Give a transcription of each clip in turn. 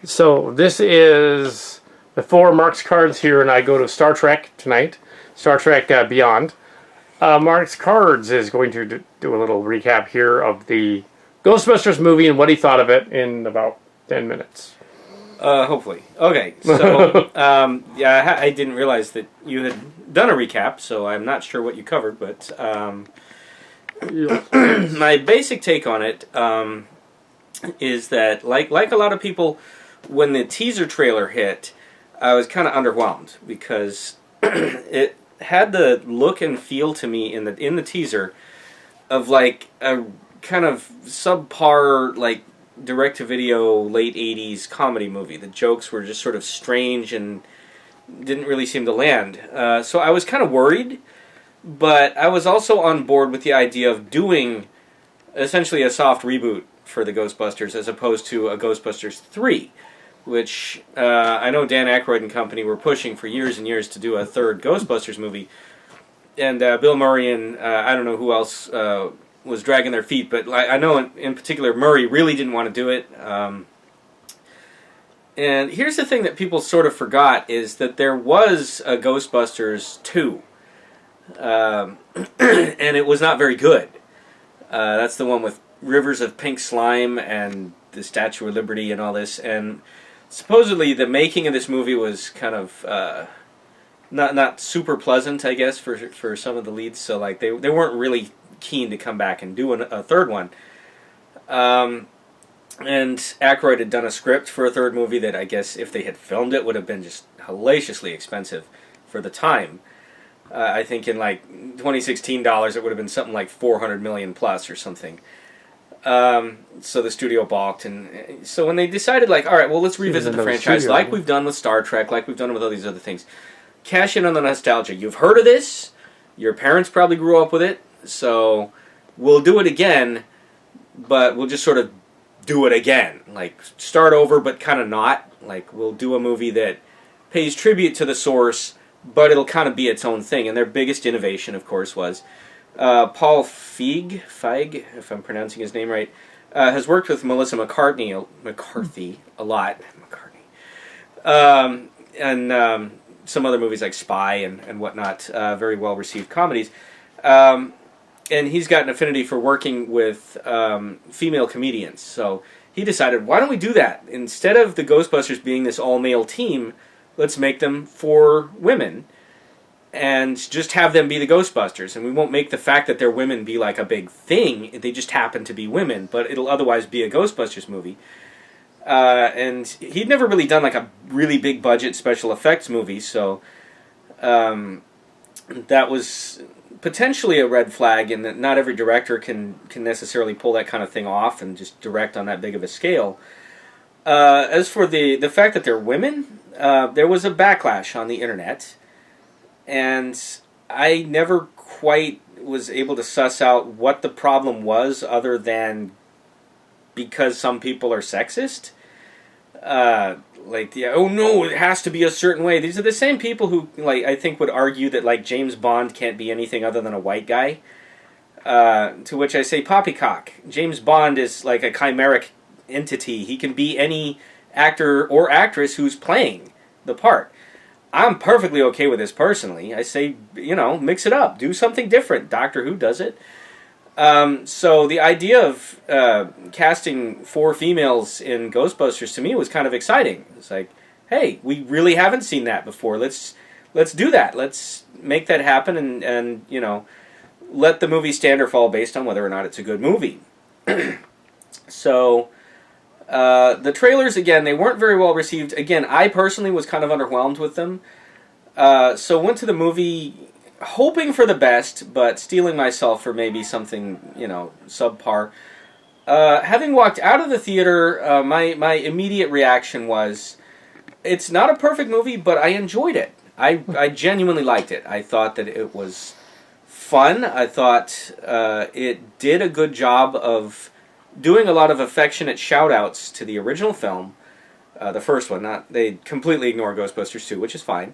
So this is before Marx Cards here, and I go to Star Trek tonight. Star Trek Beyond. Marx Cards is going to do a little recap here of the Ghostbusters movie and what he thought of it in about 10 minutes. Hopefully. Okay, so, yeah, I didn't realize that you had done a recap, so I'm not sure what you covered, but my basic take on it is that, like a lot of people, when the teaser trailer hit, I was kind of underwhelmed, because it had the look and feel to me in the teaser of, like, a kind of subpar, like, direct-to-video late 80s comedy movie. The jokes were just sort of strange and didn't really seem to land. So I was kind of worried, but I was also on board with the idea of doing essentially a soft reboot for the Ghostbusters as opposed to a Ghostbusters 3, which I know Dan Aykroyd and company were pushing for years and years to do a third Ghostbusters movie. And Bill Murray and I don't know who else was dragging their feet, but I know in particular Murray really didn't want to do it. And here's the thing that people sort of forgot, is that there was a Ghostbusters 2. And it was not very good. That's the one with rivers of pink slime and the Statue of Liberty and all this. And supposedly the making of this movie was kind of not super pleasant, I guess, for some of the leads. So like they weren't really keen to come back and do a third one. And Aykroyd had done a script for a third movie that I guess if they had filmed it would have been just hellaciously expensive for the time. I think in like 2016 dollars it would have been something like 400 million plus or something. So the studio balked, and so when they decided, like, all right, well, let's revisit the franchise like we've done with Star Trek, like we've done with all these other things. Cash in on the nostalgia. You've heard of this. Your parents probably grew up with it. So we'll do it again, but we'll just sort of do it again. Like, start over, but kind of not. Like, we'll do a movie that pays tribute to the source, but it'll kind of be its own thing. And their biggest innovation, of course, was Paul Feig, if I'm pronouncing his name right, has worked with Melissa McCarthy a lot. And some other movies like Spy and whatnot, very well-received comedies. And he's got an affinity for working with female comedians. So he decided, why don't we do that? Instead of the Ghostbusters being this all-male team, let's make them 4 women and just have them be the Ghostbusters. And we won't make the fact that they're women be like a big thing. They just happen to be women, but it'll otherwise be a Ghostbusters movie. And he'd never really done like a really big budget special effects movie, so that was potentially a red flag, in that not every director can necessarily pull that kind of thing off and just direct on that big of a scale. As for the fact that they're women, there was a backlash on the internet, and I never quite was able to suss out what the problem was, other than because some people are sexist. Oh no, it has to be a certain way. These are the same people who, like, I think would argue that, like, James Bond can't be anything other than a white guy. To which I say, poppycock. James Bond is like a chimeric entity. He can be any actor or actress who's playing the part. I'm perfectly okay with this personally. I say, mix it up. Do something different. Doctor Who does it. So the idea of casting 4 females in Ghostbusters to me was kind of exciting. It's like, hey, we really haven't seen that before. Let's do that. Let's make that happen, and let the movie stand or fall based on whether or not it's a good movie. So the trailers, again, they weren't very well received. Again, I personally was kind of underwhelmed with them. So went to the movie hoping for the best, but steeling myself for maybe something, subpar. Having walked out of the theater, my immediate reaction was, it's not a perfect movie, but I enjoyed it. I genuinely liked it. I thought that it was fun. I thought it did a good job of doing a lot of affectionate shout-outs to the original film, the first one. They completely ignore Ghostbusters 2, which is fine.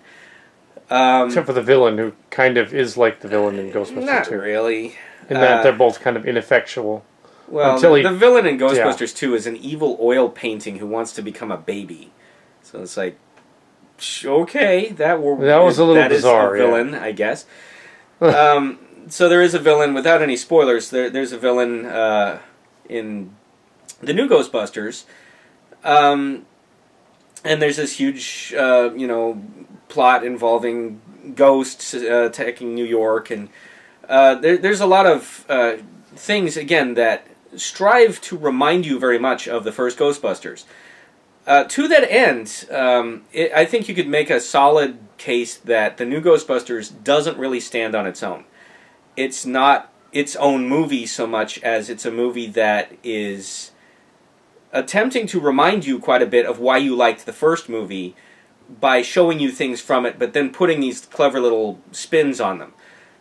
Except for the villain, who kind of is like the villain in Ghostbusters 2. Not really. In that they're both kind of ineffectual. Well, Until the villain in Ghostbusters 2 is an evil oil painting who wants to become a baby. So it's like, okay, that was a little bizarre. Is a villain, I guess. So there is a villain. Without any spoilers, there's a villain in the new Ghostbusters, and there's this huge, plot involving ghosts attacking New York, and there's a lot of things again that strive to remind you very much of the first Ghostbusters. To that end, I think you could make a solid case that the new Ghostbusters doesn't really stand on its own. It's not its own movie so much as it's a movie that is attempting to remind you quite a bit of why you liked the first movie by showing you things from it, but then putting these clever little spins on them.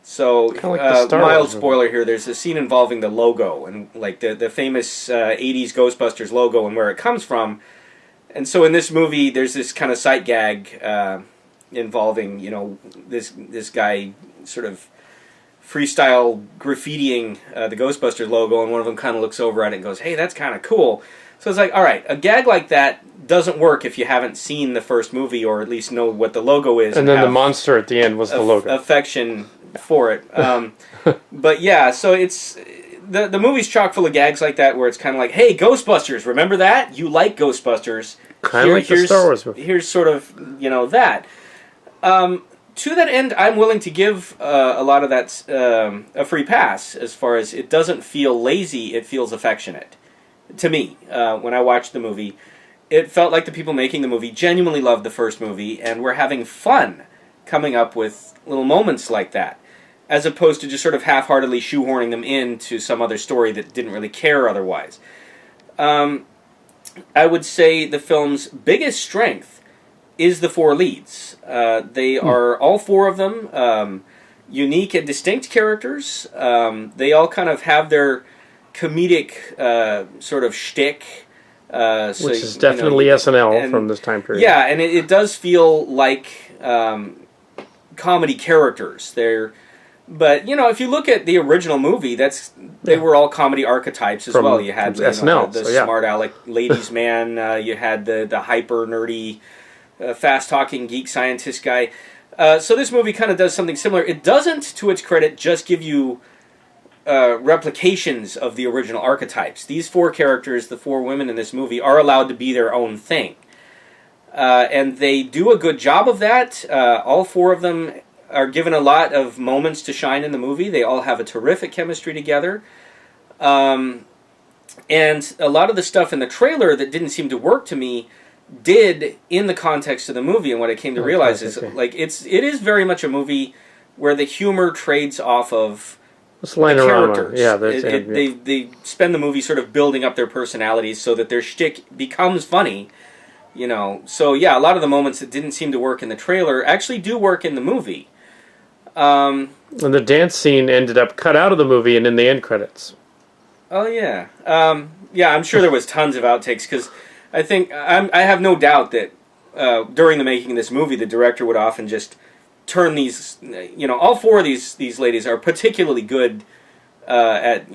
So, like mild spoiler here, there's a scene involving the logo, and like the famous 80s Ghostbusters logo and where it comes from. And so in this movie, there's this kind of sight gag involving, this guy sort of freestyle graffitiing the Ghostbusters logo, and one of them kind of looks over at it and goes, hey, that's kind of cool. So it's like, all right, a gag like that doesn't work if you haven't seen the first movie or at least know what the logo is. And then the monster at the end was the logo. Affection for it. But yeah, so it's... The movie's chock full of gags like that where it's kind of like, hey, Ghostbusters, remember that? You like Ghostbusters. Kind of like the Star Wars movie. Here's sort of, that. To that end, I'm willing to give a lot of that a free pass as far as it doesn't feel lazy, it feels affectionate. To me, when I watched the movie, it felt like the people making the movie genuinely loved the first movie and were having fun coming up with little moments like that, as opposed to just sort of half-heartedly shoehorning them into some other story that didn't really care otherwise. I would say the film's biggest strength is the four leads. They are, all four of them, unique and distinct characters. They all kind of have their comedic sort of shtick. Which is definitely SNL from this time period. Yeah, and it does feel like comedy characters. But if you look at the original movie, they were all comedy archetypes as well. You had SNL, the smart aleck ladies man. You had the hyper nerdy, fast talking geek scientist guy. So this movie kind of does something similar. It doesn't, to its credit, just give you replications of the original archetypes. These four characters, the four women in this movie, are allowed to be their own thing, and they do a good job of that. All four of them are given a lot of moments to shine in the movie. They all have a terrific chemistry together. And a lot of the stuff in the trailer that didn't seem to work to me did in the context of the movie, and what I came to realize is like it is very much a movie where the humor trades off of the characters. Yeah, they spend the movie sort of building up their personalities so that their shtick becomes funny. So yeah, a lot of the moments that didn't seem to work in the trailer actually do work in the movie. And the dance scene ended up cut out of the movie and in the end credits. Oh yeah, I'm sure there was tons of outtakes because I think I have no doubt that during the making of this movie, the director would often just turn these. All four of these ladies are particularly good at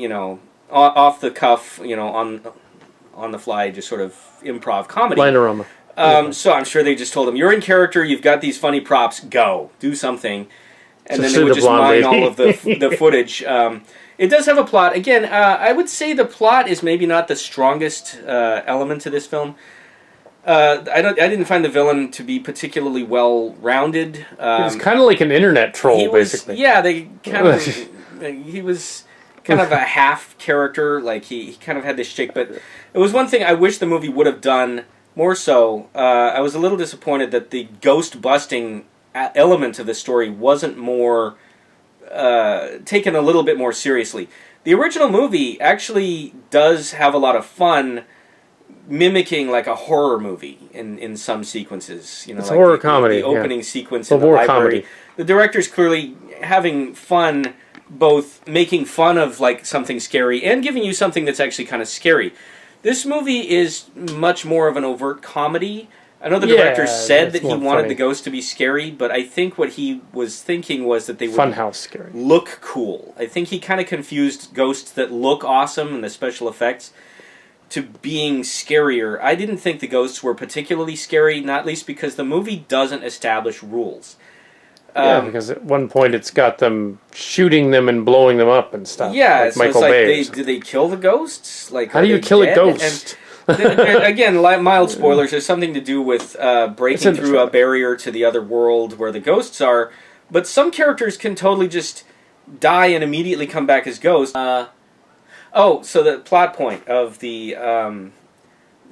off the cuff, on the fly, just sort of improv comedy. Linerama. So I'm sure they just told them, "You're in character. You've got these funny props. Go do something." And then they would just mine all of the footage. It does have a plot. Again, I would say the plot is maybe not the strongest element to this film. I didn't find the villain to be particularly well rounded. He was kind of like an internet troll, basically. Yeah, he was kind of a half character. Like he kind of had this shtick, but it was one thing I wish the movie would have done more so. I was a little disappointed that the ghost busting element of the story wasn't more taken a little bit more seriously. The original movie actually does have a lot of fun mimicking like a horror movie in some sequences. It's like horror comedy. The opening sequence in the library. Comedy. The director's clearly having fun, both making fun of like something scary and giving you something that's actually kind of scary. This movie is much more of an overt comedy. I know the director Yeah, said that's that he more wanted funny. the ghost to be scary, but I think what he was thinking was that they would Funhouse scary. look cool. I think he kind of confused ghosts that look awesome and the special effects to being scarier. I didn't think the ghosts were particularly scary, not least because the movie doesn't establish rules. Yeah, because at one point it's got them shooting them and blowing them up and stuff. Yeah, like so Michael it's like, Bay. did they kill the ghosts? Like, How are do you they kill a dead? ghost? And, again, mild spoilers. There's something to do with breaking through a barrier to the other world where the ghosts are. But some characters can totally just die and immediately come back as ghosts. So the plot point of the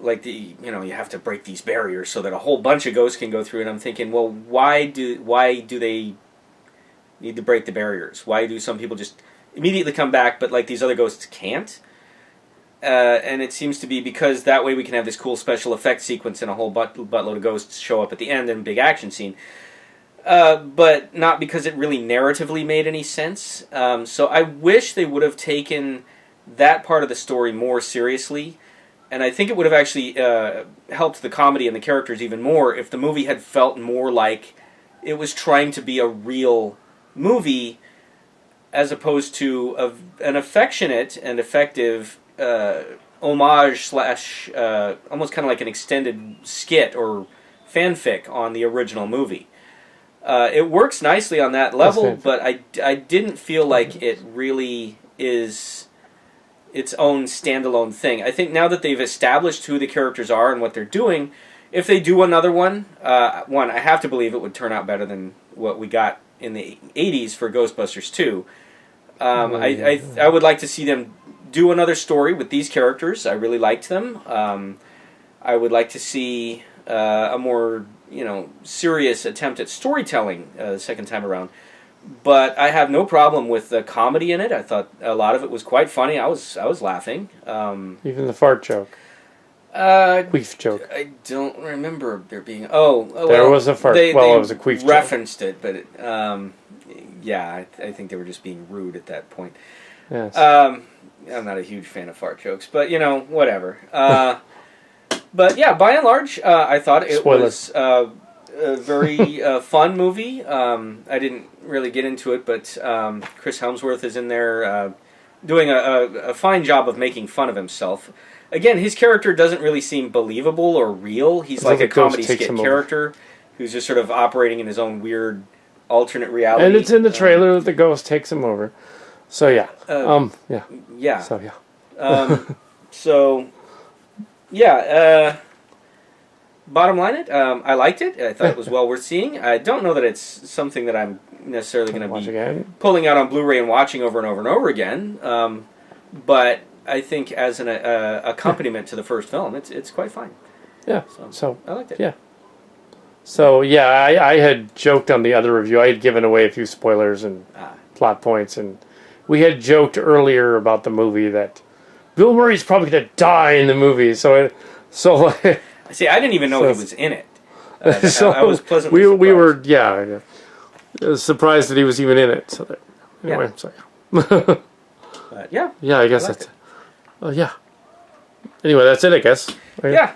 you have to break these barriers so that a whole bunch of ghosts can go through. And I'm thinking, well, why do they need to break the barriers? Why do some people just immediately come back, but like these other ghosts can't? And it seems to be because that way we can have this cool special effects sequence and a whole buttload of ghosts show up at the end and a big action scene. But not because it really narratively made any sense. So I wish they would have taken that part of the story more seriously. And I think it would have actually helped the comedy and the characters even more if the movie had felt more like it was trying to be a real movie as opposed to an affectionate and effective homage / almost kind of like an extended skit or fanfic on the original movie. It works nicely on that level, but I didn't feel like it really is its own standalone thing. I think now that they've established who the characters are and what they're doing, if they do another one, I have to believe it would turn out better than what we got in the 80s for Ghostbusters 2. I would like to see them do another story with these characters. I really liked them. I would like to see a more serious attempt at storytelling the second time around. But I have no problem with the comedy in it. I thought a lot of it was quite funny. I was laughing. Even the fart joke. Queef joke. I don't remember there being. There was a fart. It was a queef joke. Referenced it, but I think they were just being rude at that point. Yes. I'm not a huge fan of fart jokes, but whatever. But yeah, by and large, I thought it was a very fun movie. I didn't really get into it, but Chris Helmsworth is in there doing a fine job of making fun of himself. Again, his character doesn't really seem believable or real. He's like a comedy skit character who's just sort of operating in his own weird alternate reality. And it's in the trailer that the ghost takes him over. So yeah. Yeah. So yeah. Bottom line, I liked it. I thought it was well worth seeing. I don't know that it's something that I'm necessarily going to be pulling out on Blu-ray and watching over and over and over again. But I think as an accompaniment to the first film, it's quite fine. Yeah. So I liked it. Yeah. So yeah, I had joked on the other review. I had given away a few spoilers and plot points, and we had joked earlier about the movie that Bill Murray's probably going to die in the movie. So see, I didn't even know he was in it. I was pleasantly surprised. We were I was surprised that he was even in it. So anyway, so yeah. Yeah, I guess that's it. Oh yeah. Anyway, that's it. I guess. Yeah.